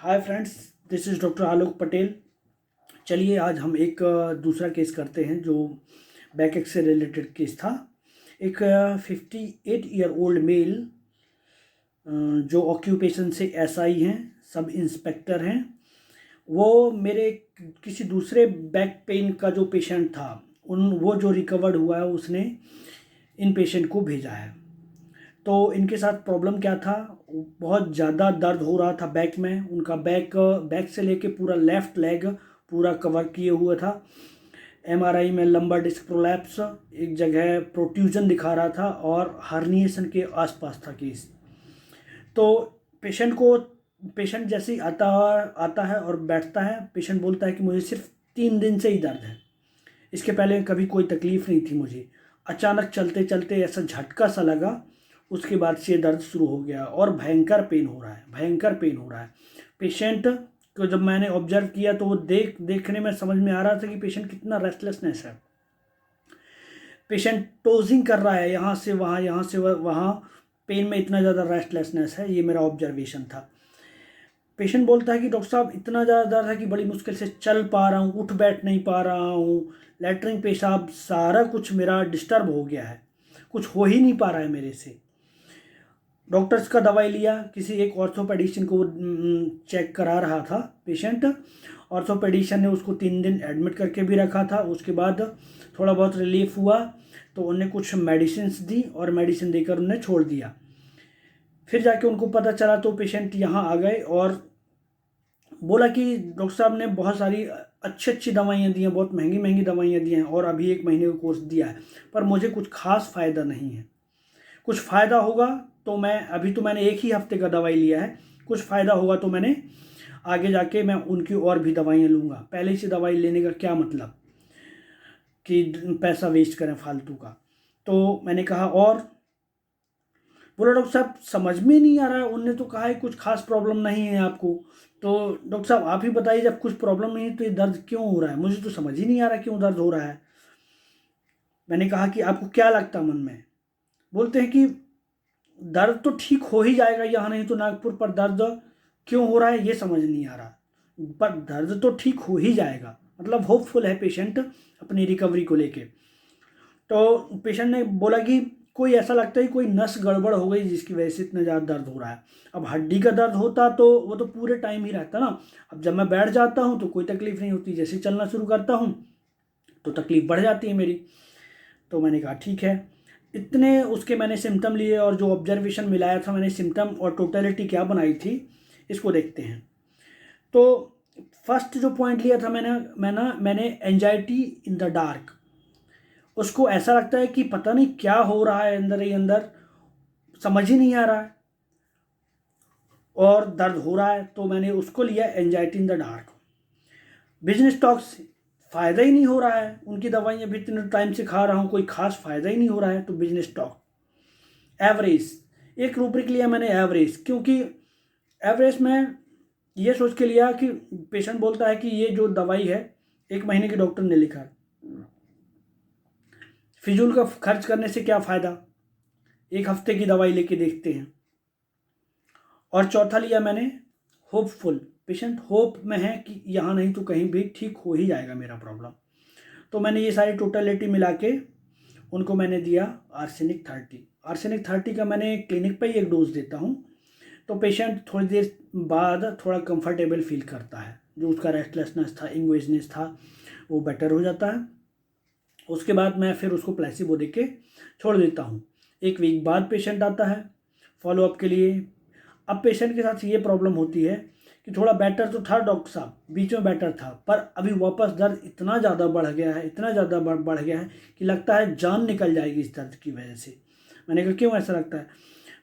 Hi friends, this is doctor Alok Patel. चलिए आज हम एक दूसरा केस करते हैं जो बैक एक्स से रिलेटेड केस था। एक 58-ईयर-ओल्ड मेल जो ऑक्यूपेशन से एसआई हैं, सब इंस्पेक्टर हैं। वो मेरे किसी दूसरे बैक पेन का जो पेशेंट था वो जो रिकवर्ड हुआ है उसने इन पेशेंट को भेजा है। तो इनके साथ प्रॉब्लम क्या था, बहुत ज़्यादा दर्द हो रहा था बैक में। उनका बैक से लेके पूरा लेफ़्ट लेग पूरा कवर किए हुए था। एमआरआई में लंबर डिस्क प्रोलैप्स, एक जगह प्रोट्रूजन दिखा रहा था और हर्निएशन के आसपास था केस। तो पेशेंट जैसे ही आता है और बैठता है, पेशेंट बोलता है कि मुझे सिर्फ 3 दिन से ही दर्द है, इसके पहले कभी कोई तकलीफ़ नहीं थी मुझे। अचानक चलते चलते ऐसा झटका सा लगा, उसके बाद से दर्द शुरू हो गया और भयंकर पेन हो रहा है। पेशेंट को जब मैंने ऑब्जर्व किया तो वो देखने में समझ में आ रहा था कि पेशेंट कितना रेस्टलेसनेस है। पेशेंट टोजिंग कर रहा है, यहाँ से वहाँ, पेन में इतना ज़्यादा रेस्टलेसनेस है। ये मेरा ऑब्जर्वेशन था। पेशेंट बोलता है कि डॉक्टर साहब इतना ज़्यादा दर्द है कि बड़ी मुश्किल से चल पा रहा हूँ, उठ बैठ नहीं पा रहा हूँ, लैट्रिन पेशाब सारा कुछ मेरा डिस्टर्ब हो गया है, कुछ हो ही नहीं पा रहा है मेरे से। डॉक्टर्स का दवाई लिया, किसी एक ऑर्थोपेडिशियन को चेक करा रहा था पेशेंट। ऑर्थोपेडिशियन ने उसको 3 दिन एडमिट करके भी रखा था। उसके बाद थोड़ा बहुत रिलीफ हुआ तो उन्हें कुछ मेडिसिन दी और मेडिसिन देकर उन्हें छोड़ दिया। फिर जाके उनको पता चला तो पेशेंट यहाँ आ गए और बोला कि डॉक्टर साहब ने बहुत सारी अच्छी दवाइयाँ दी हैं, बहुत महंगी महंगी दवाइयाँ दी हैं और अभी 1 महीने का कोर्स दिया है, पर मुझे कुछ खास फ़ायदा नहीं है। कुछ फ़ायदा होगा तो मैंने 1 ही हफ्ते का दवाई लिया है, कुछ फ़ायदा होगा तो मैंने आगे जाके मैं उनकी और भी दवाइयाँ लूँगा। पहले से दवाई लेने का क्या मतलब कि पैसा वेस्ट करें फालतू का। तो मैंने कहा और बोला डॉक्टर साहब समझ में नहीं आ रहा है, उनने तो कहा है कुछ खास प्रॉब्लम नहीं है आपको। तो डॉक्टर साहब आप ही बताइए, जब कुछ प्रॉब्लम नहीं है तो ये दर्द क्यों हो रहा है, मुझे तो समझ ही नहीं आ रहा क्यों दर्द हो रहा है। मैंने कहा कि आपको क्या लगता है मन में। बोलते हैं कि दर्द तो ठीक हो ही जाएगा यहाँ नहीं तो नागपुर, पर दर्द क्यों हो रहा है ये समझ नहीं आ रहा, पर दर्द तो ठीक हो ही जाएगा। मतलब होपफुल है पेशेंट अपनी रिकवरी को लेके। तो पेशेंट ने बोला कि कोई ऐसा लगता है कोई नस गड़बड़ हो गई जिसकी वजह से इतना ज़्यादा दर्द हो रहा है। अब हड्डी का दर्द होता तो वो तो पूरे टाइम ही रहता ना। अब जब मैं बैठ जाता हूँ तो कोई तकलीफ़ नहीं होती, जैसे चलना शुरू करता हूँ तो तकलीफ़ बढ़ जाती है मेरी। तो मैंने कहा ठीक है। इतने उसके मैंने सिम्टम लिए और जो ऑब्जर्वेशन मिलाया था मैंने, सिम्टम और टोटलिटी क्या बनाई थी इसको देखते हैं। तो फर्स्ट जो पॉइंट लिया था मैंने एंजाइटी इन द डार्क। उसको ऐसा लगता है कि पता नहीं क्या हो रहा है अंदर ही अंदर, समझ ही नहीं आ रहा है और दर्द हो रहा है, तो मैंने उसको लिया anxiety in the dark. Business talks, फ़ायदा ही नहीं हो रहा है, उनकी दवाइयाँ भी इतने टाइम से खा रहा हूँ, कोई खास फ़ायदा ही नहीं हो रहा है, तो बिजनेस टॉक। एवरेज, एक रूब्रिक लिया मैंने एवरेज, क्योंकि एवरेज में ये सोच के लिया कि पेशेंट बोलता है कि ये जो दवाई है 1 महीने की डॉक्टर ने लिखा है, फिजूल का खर्च करने से क्या फ़ायदा, 1 हफ्ते की दवाई लेके देखते हैं। और चौथा लिया मैंने होपफुल, पेशेंट होप में है कि यहाँ नहीं तो कहीं भी ठीक हो ही जाएगा मेरा प्रॉब्लम। तो मैंने ये सारी टोटलिटी मिला के उनको मैंने दिया आर्सेनिक 30 का मैंने क्लिनिक पे ही एक डोज देता हूँ। तो पेशेंट थोड़ी देर बाद थोड़ा कंफर्टेबल फील करता है, जो उसका रेस्टलेसनेस था, इंग्वेजनेस था, वो बेटर हो जाता है। उसके बाद मैं फिर उसको प्लेसिबो दे के छोड़ देता हूँ। 1 वीक बाद पेशेंट आता है फॉलोअप के लिए। अब पेशेंट के साथ ये प्रॉब्लम होती है कि थोड़ा बेटर तो था डॉक्टर साहब, बीच में बेटर था, पर अभी वापस दर्द इतना ज़्यादा बढ़ गया है, इतना ज़्यादा बढ़ गया है कि लगता है जान निकल जाएगी इस दर्द की वजह से। मैंने कहा क्यों ऐसा लगता है।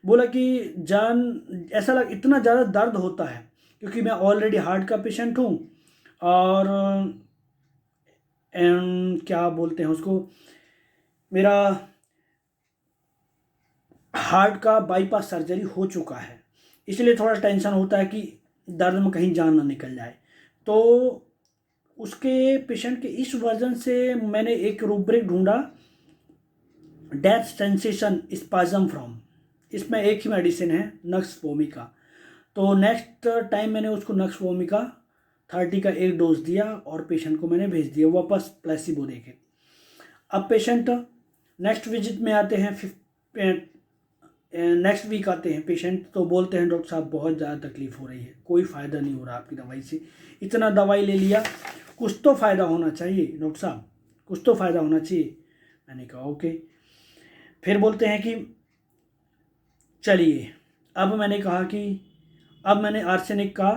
बोला कि इतना ज़्यादा दर्द होता है क्योंकि मैं ऑलरेडी हार्ट का पेशेंट हूँ और क्या बोलते हैं उसको, मेरा हार्ट का बाईपास सर्जरी हो चुका है, इसलिए थोड़ा टेंशन होता है कि दर्द में कहीं जान ना निकल जाए। तो उसके पेशेंट के इस वजन से मैंने एक रूब्रिक ढूंढा, डेथ सेंसेशन स्पाज्म फ्रॉम। इसमें एक ही मेडिसिन है, नक्स वोमिका। तो नेक्स्ट टाइम मैंने उसको नक्स वोमिका 30 का एक डोज दिया और पेशेंट को मैंने भेज दिया वापस प्लेसिबो दे के। अब पेशेंट नेक्स्ट विजिट में आते हैं, नेक्स्ट वीक आते हैं पेशेंट, तो बोलते हैं डॉक्टर साहब बहुत ज़्यादा तकलीफ़ हो रही है, कोई फ़ायदा नहीं हो रहा आपकी दवाई से, इतना दवाई ले लिया, कुछ तो फ़ायदा होना चाहिए डॉक्टर साहब, कुछ तो फ़ायदा होना चाहिए। मैंने कहा ओके। फिर बोलते हैं कि चलिए, अब मैंने कहा कि अब मैंने आर्सेनिक का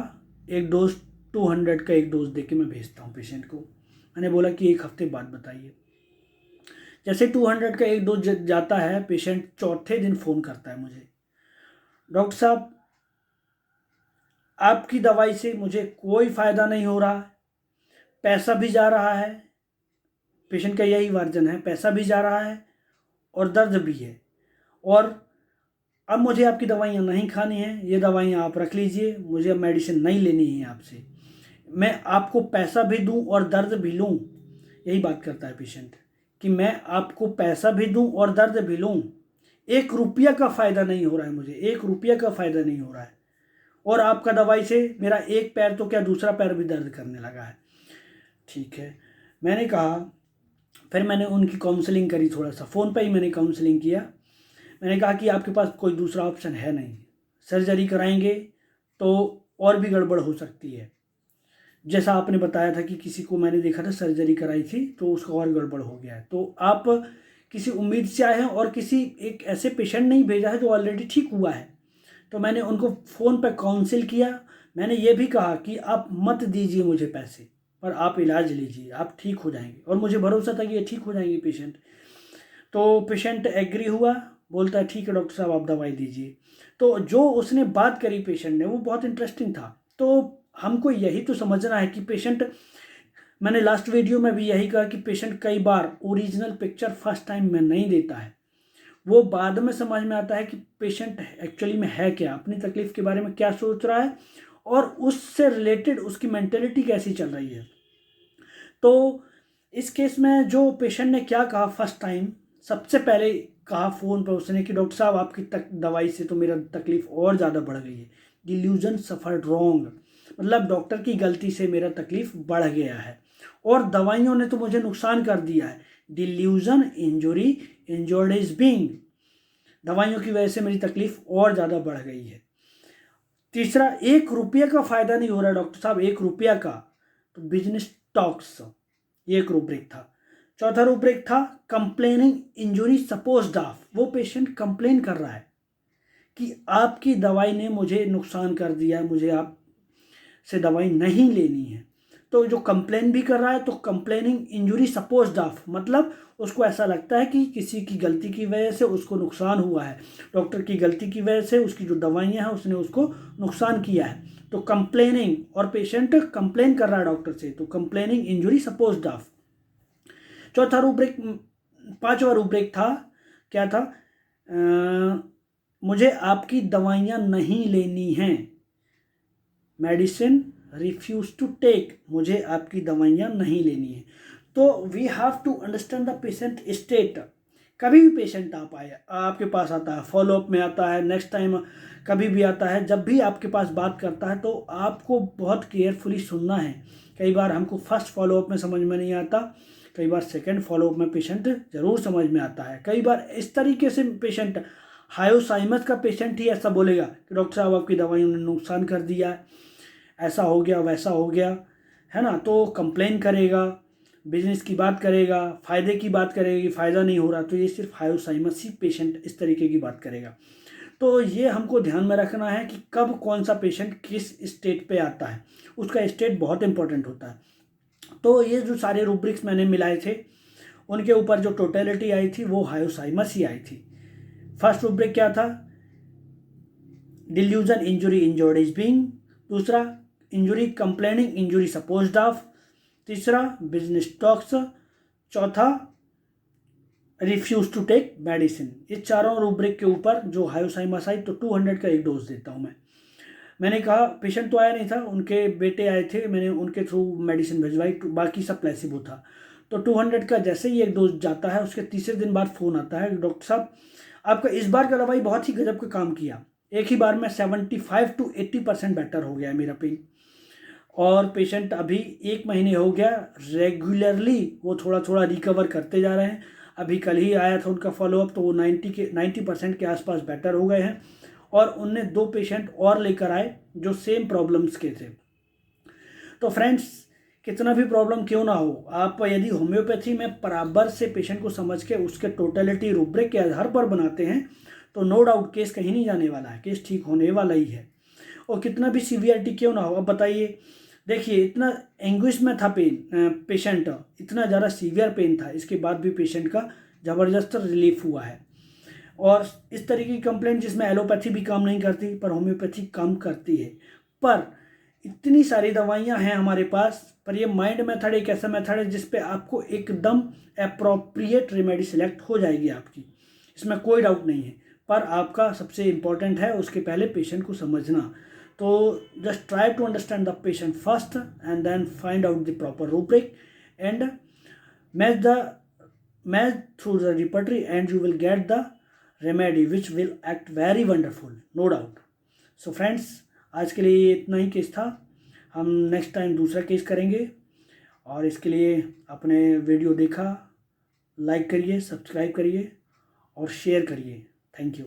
एक डोज 200 का एक डोज दे के मैं भेजता हूँ पेशेंट को। मैंने बोला कि एक हफ्ते बाद बताइए। जैसे 200 का एक डोज जाता है, पेशेंट चौथे दिन फ़ोन करता है मुझे, डॉक्टर साहब आपकी दवाई से मुझे कोई फ़ायदा नहीं हो रहा, पैसा भी जा रहा है, पेशेंट का यही वर्जन है, पैसा भी जा रहा है और दर्द भी है, और अब मुझे आपकी दवाइयाँ नहीं खानी हैं, ये दवाइयाँ आप रख लीजिए, मुझे अब मेडिसिन नहीं लेनी है आपसे, मैं आपको पैसा भी दूं और दर्द भी लूं। यही बात करता है पेशेंट कि मैं आपको पैसा भी दूं और दर्द भी लूं, 1 रुपया का फ़ायदा नहीं हो रहा है मुझे, 1 रुपया का फ़ायदा नहीं हो रहा है, और आपका दवाई से मेरा एक पैर तो क्या दूसरा पैर भी दर्द करने लगा है। ठीक है, मैंने कहा, फिर मैंने उनकी काउंसलिंग करी, थोड़ा सा फ़ोन पे ही मैंने काउंसलिंग किया। मैंने कहा कि आपके पास कोई दूसरा ऑप्शन है नहीं, सर्जरी कराएंगे तो और भी गड़बड़ हो सकती है, जैसा आपने बताया था कि किसी को मैंने देखा था सर्जरी कराई थी तो उसका और गड़बड़ हो गया है, तो आप किसी उम्मीद से आए हैं और किसी एक ऐसे पेशेंट नहीं भेजा है जो ऑलरेडी ठीक हुआ है। तो मैंने उनको फ़ोन पर काउंसिल किया, मैंने ये भी कहा कि आप मत दीजिए मुझे पैसे, पर आप इलाज लीजिए, आप ठीक हो जाएंगे, और मुझे भरोसा था कि ये ठीक हो जाएंगे पेशेंट। तो पेशेंट एग्री हुआ, बोलता है ठीक है डॉक्टर साहब आप दवाई दीजिए। तो जो उसने बात करी पेशेंट ने वो बहुत इंटरेस्टिंग था। तो हमको यही तो समझना है कि पेशेंट, मैंने लास्ट वीडियो में भी यही कहा कि पेशेंट कई बार ओरिजिनल पिक्चर फर्स्ट टाइम में नहीं देता है, वो बाद में समझ में आता है कि पेशेंट एक्चुअली में है क्या, अपनी तकलीफ़ के बारे में क्या सोच रहा है और उससे रिलेटेड उसकी मेंटेलिटी कैसी चल रही है। तो इस केस में जो पेशेंट ने क्या कहा फर्स्ट टाइम, सबसे पहले कहा फ़ोन पर उसने कि डॉक्टर साहब आपकी दवाई से तो मेरा तकलीफ़ और ज़्यादा बढ़ गई है, डिल्यूजन सफ़र्ड रॉन्ग, मतलब डॉक्टर की गलती से मेरा तकलीफ़ बढ़ गया है और दवाइयों ने तो मुझे नुकसान कर दिया है, delusion injury injured is being, दवाइयों की वजह से मेरी तकलीफ़ और ज़्यादा बढ़ गई है। तीसरा, 1 रुपये का फ़ायदा नहीं हो रहा डॉक्टर साहब, 1 रुपया का, तो बिजनेस टॉक्स, ये एक रूब्रिक था। चौथा रूब्रिक था कंप्लेनिंग इंजुरी सपोज्ड ऑफ, वो पेशेंट कंप्लेन कर रहा है कि आपकी दवाई ने मुझे नुकसान कर दिया है, मुझे आप से दवाई नहीं लेनी है। तो जो कंप्लेन भी कर रहा है, तो कंप्लेनिंग इंजुरी सपोज्ड ऑफ, मतलब उसको ऐसा लगता है कि किसी की गलती की वजह से उसको नुकसान हुआ है, डॉक्टर की गलती की वजह से उसकी जो दवाइयाँ हैं उसने उसको नुकसान किया है। तो कंप्लेनिंग, और पेशेंट कंप्लेन कर रहा है डॉक्टर से, तो कंप्लेनिंग इंजुरी सपोज्ड ऑफ। चौथा रूब्रिक, पांचवा रूब्रिक था, क्या था, मुझे आपकी दवाइयाँ नहीं लेनी हैं, मेडिसिन रिफ्यूज टू टेक, मुझे आपकी दवाइयाँ नहीं लेनी है। तो we have to understand the patient state. कभी भी पेशेंट आपके पास आता है, फॉलोअप में आता है, नेक्स्ट टाइम कभी भी आता है, जब भी आपके पास बात करता है तो आपको बहुत केयरफुली सुनना है। कई बार हमको फर्स्ट फॉलोअप में समझ में नहीं आता, कई बार सेकंड फॉलोअप में पेशेंट ज़रूर समझ में आता है। कई बार इस तरीके से पेशेंट, हायोसाइमस का पेशेंट ही ऐसा बोलेगा कि डॉक्टर साहब आपकी दवाइयों ने नुकसान कर दिया है, ऐसा हो गया वैसा हो गया, है ना। तो कंप्लेन करेगा, बिजनेस की बात करेगा, फ़ायदे की बात करेगा कि फ़ायदा नहीं हो रहा, तो ये सिर्फ हायोसाइमस ही पेशेंट इस तरीके की बात करेगा। तो ये हमको ध्यान में रखना है कि कब कौन सा पेशेंट किस स्टेट पे आता है, उसका स्टेट बहुत इंपॉर्टेंट होता है। तो ये जो सारे रूब्रिक्स मैंने मिलाए थे, उनके ऊपर जो टोटलिटी आई थी वो हायोसाइमस ही आई थी। फर्स्ट रूब्रिक क्या था, delusion injury injured is being, दूसरा injury complaining injury supposed of, तीसरा बिजनेस टॉक्स, चौथा रिफ्यूज टू टेक मेडिसिन। ये चारों रूब्रिक के ऊपर जो हायोसाइमस आई, तो 200 का एक डोज देता हूँ मैंने कहा, पेशेंट तो आया नहीं था, उनके बेटे आए थे, मैंने उनके थ्रू मेडिसिन भिजवाई, बाकी सब प्लेसिबो था। तो 200 का जैसे ही एक डोज जाता है, उसके तीसरे दिन बाद फ़ोन आता है, डॉक्टर साहब आपका इस बार का दवाई बहुत ही गजब का काम किया, एक ही बार में 75 to 80% बेटर हो गया है मेरा पेन। और पेशेंट अभी 1 महीने हो गया रेगुलरली वो थोड़ा थोड़ा रिकवर करते जा रहे हैं। अभी कल ही आया था उनका फॉलोअप, तो वो 90% के आसपास बेटर हो गए हैं। और उनने 2 पेशेंट और लेकर आए जो सेम प्रॉब्लम्स के थे। तो फ्रेंड्स, कितना भी प्रॉब्लम क्यों ना हो, आप यदि होम्योपैथी में बराबर से पेशेंट को समझ के उसके टोटलिटी रूब्रिक के आधार पर बनाते हैं तो नो डाउट केस कहीं नहीं जाने वाला है, केस ठीक होने वाला ही है। और कितना भी सीवियरिटी क्यों ना हो, अब बताइए, देखिए इतना एंग्विश में था पेशेंट, इतना ज़्यादा सीवियर पेन था, इसके बाद भी पेशेंट का ज़बरदस्त रिलीफ हुआ है। और इस तरीके की कंप्लेंट जिसमें एलोपैथी भी काम नहीं करती पर होम्योपैथी काम करती है। पर इतनी सारी दवाइयां हैं हमारे पास, पर ये माइंड मेथड एक ऐसा मेथड है जिस पे आपको एकदम अप्रोप्रिएट रेमेडी सिलेक्ट हो जाएगी आपकी, इसमें कोई डाउट नहीं है। पर आपका सबसे इम्पॉर्टेंट है उसके पहले पेशेंट को समझना। तो just try to understand the patient first and then find out the proper rubric and match through the repertory and you will get the remedy which will act very wonderful, no doubt. So friends, आज के लिए इतना ही case था। हम next time दूसरा case करेंगे। और इसके लिए अपने वीडियो देखा, लाइक करिए, सब्सक्राइब करिए और शेयर करिए। Thank you.